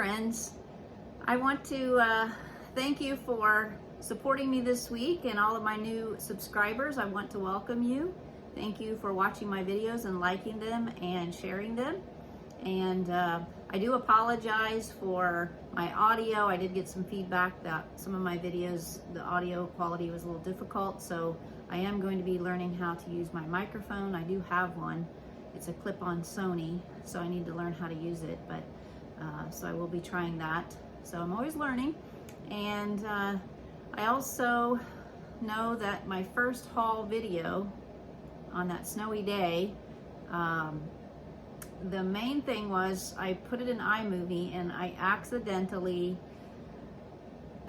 friends. I want to thank you for supporting me this week and all of my new subscribers. I want to welcome you. Thank you for watching my videos and liking them and sharing them. And I do apologize for my audio. I did get some feedback that some of my videos, the audio quality was a little difficult, so I am going to be learning how to use my microphone. I do have one. It's a clip-on Sony, so I need to learn how to use it, but so I will be trying that. So I'm always learning. And I also know that my first haul video on that snowy day, the main thing was I put it in iMovie and I accidentally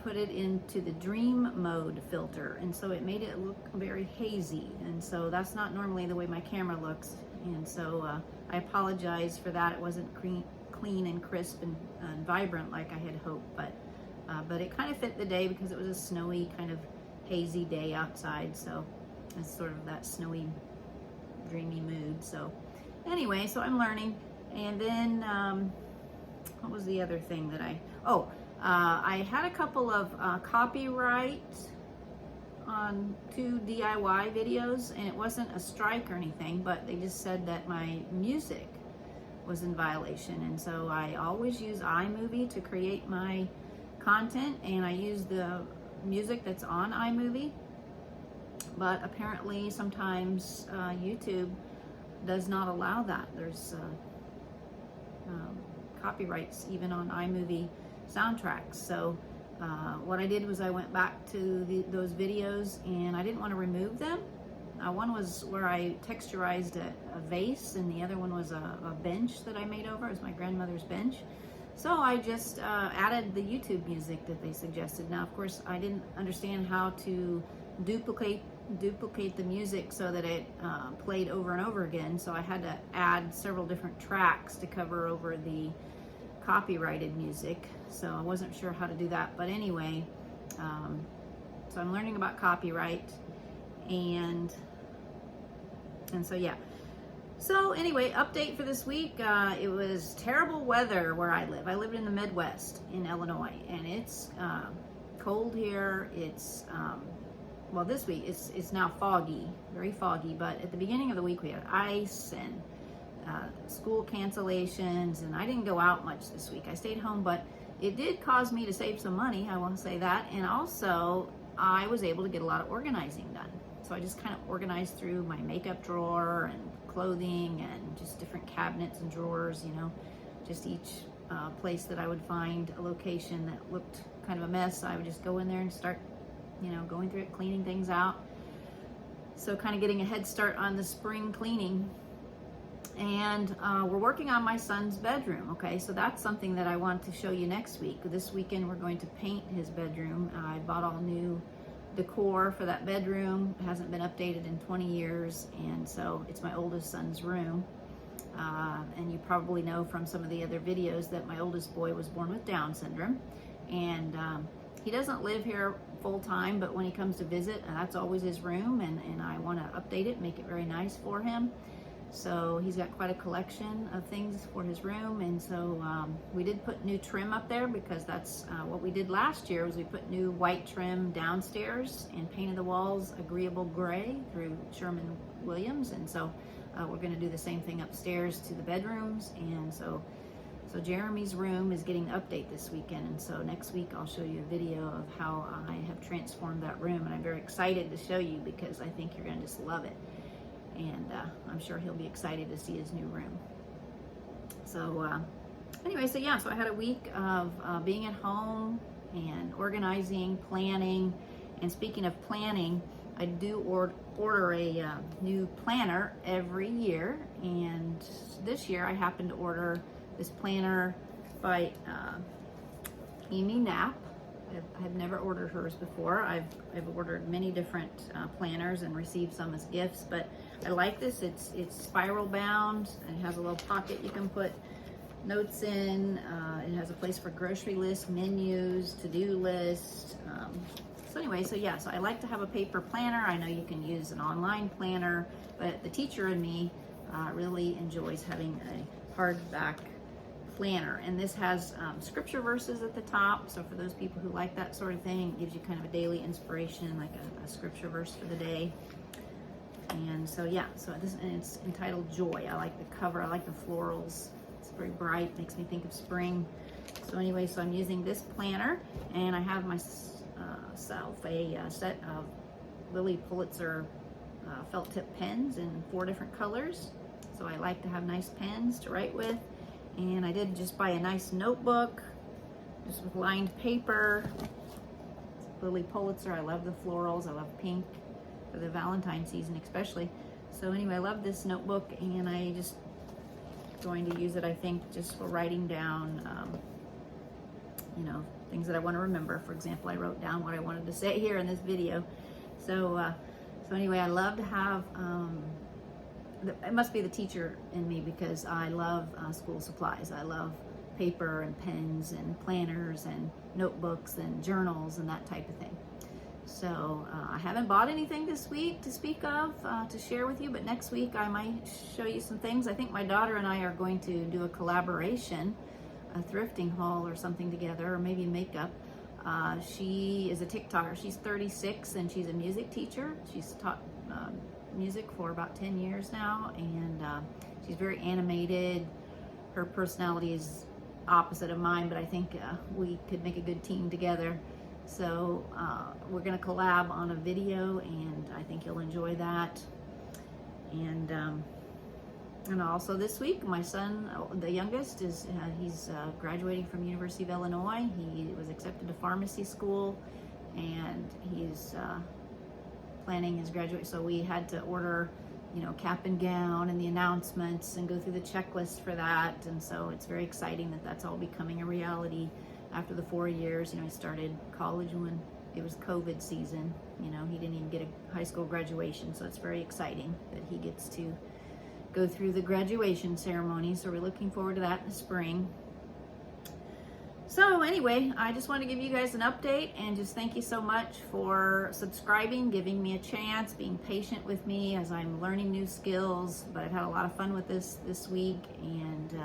put it into the dream mode filter, and so it made it look very hazy, and so that's not normally the way my camera looks, and so I apologize for that. It wasn't clean and crisp and vibrant like I had hoped, but it kind of fit the day because it was a snowy, kind of hazy day outside, so it's sort of that snowy, dreamy mood. So anyway, so I'm learning. And then what was the other thing that I had a couple of copyright on 2 DIY videos, and it wasn't a strike or anything, but they just said that my music was in violation. And so I always use iMovie to create my content, and I use the music that's on iMovie, but apparently sometimes YouTube does not allow that. There's copyrights even on iMovie soundtracks. So what I did was I went back to those videos, and I didn't want to remove them. One was where I texturized a vase, and the other one was a bench that I made over. It was my grandmother's bench. So I just added the YouTube music that they suggested. Now, of course, I didn't understand how to duplicate the music so that it played over and over again. So I had to add several different tracks to cover over the copyrighted music. So I wasn't sure how to do that. But anyway, so I'm learning about copyright, and so yeah. So anyway, update for this week. It was terrible weather where I live. I live in the Midwest in Illinois, and it's cold here. It's well, this week it's now foggy, very foggy, but at the beginning of the week we had ice and school cancellations, and I didn't go out much this week. I stayed home, but it did cause me to save some money, I want to say that, and also I was able to get a lot of organizing done. So I just kind of organized through my makeup drawer and clothing and just different cabinets and drawers, you know, just each place that I would find a location that looked kind of a mess, I would just go in there and start, you know, going through it, cleaning things out. So kind of getting a head start on the spring cleaning. And we're working on my son's bedroom, okay? So that's something that I want to show you next week. This weekend we're going to paint his bedroom. I bought all new decor for that bedroom. It hasn't been updated in 20 years, and so it's my oldest son's room. And you probably know from some of the other videos that my oldest boy was born with Down syndrome, and he doesn't live here full time, but when he comes to visit, that's always his room, and I want to update it, make it very nice for him. So he's got quite a collection of things for his room, and so we did put new trim up there because that's what we did last year. Was we put new white trim downstairs and painted the walls agreeable gray through Sherwin-Williams, and so we're going to do the same thing upstairs to the bedrooms. And so Jeremy's room is getting an update this weekend, and so next week I'll show you a video of how I have transformed that room, and I'm very excited to show you because I think you're going to just love it. And I'm sure he'll be excited to see his new room. So anyway, so yeah, so I had a week of being at home and organizing, planning. And speaking of planning, I do order a new planner every year. And this year I happened to order this planner by Amy Knapp. I've never ordered hers before. I've ordered many different planners and received some as gifts, but I like this. It's spiral bound. It has a little pocket you can put notes in. It has a place for grocery lists, menus, to-do list. So anyway, so yeah, so I like to have a paper planner. I know you can use an online planner, but the teacher in me really enjoys having a hardback planner, and this has scripture verses at the top. So for those people who like that sort of thing, it gives you kind of a daily inspiration, like a scripture verse for the day. And so yeah, so this, and it's entitled Joy. I like the cover. I like the florals. It's very bright, makes me think of spring. So anyway, so I'm using this planner, and I have myself a set of Lilly Pulitzer felt tip pens in 4 different colors. So I like to have nice pens to write with. And I did just buy a nice notebook, just with lined paper. Lilly Pulitzer, I love the florals, I love pink for the Valentine season especially. So anyway, I love this notebook, and I just going to use it, I think, just for writing down, you know, things that I want to remember. For example, I wrote down what I wanted to say here in this video. So, so anyway, I love to have, it must be the teacher in me, because I love school supplies. I love paper and pens and planners and notebooks and journals and that type of thing. So I haven't bought anything this week to speak of to share with you, but next week I might show you some things. I think my daughter and I are going to do a collaboration, a thrifting haul or something together, or maybe makeup. She is a TikToker. She's 36 and she's a music teacher. She's taught music for about 10 years now, and she's very animated. Her personality is opposite of mine, but I think we could make a good team together. So we're going to collab on a video, and I think you'll enjoy that. And also this week, my son, the youngest, is he's graduating from University of Illinois. He was accepted to pharmacy school, and he's planning his graduate. So we had to order, you know, cap and gown and the announcements and go through the checklist for that. And so it's very exciting that that's all becoming a reality after the 4 years. You know, he started college when it was COVID season. You know, he didn't even get a high school graduation. So it's very exciting that he gets to go through the graduation ceremony. So we're looking forward to that in the spring. So anyway, I just want to give you guys an update, and just thank you so much for subscribing, giving me a chance, being patient with me as I'm learning new skills. But I've had a lot of fun with this week, and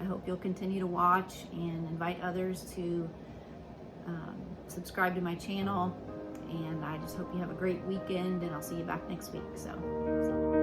I hope you'll continue to watch and invite others to subscribe to my channel. And I just hope you have a great weekend, and I'll see you back next week. So.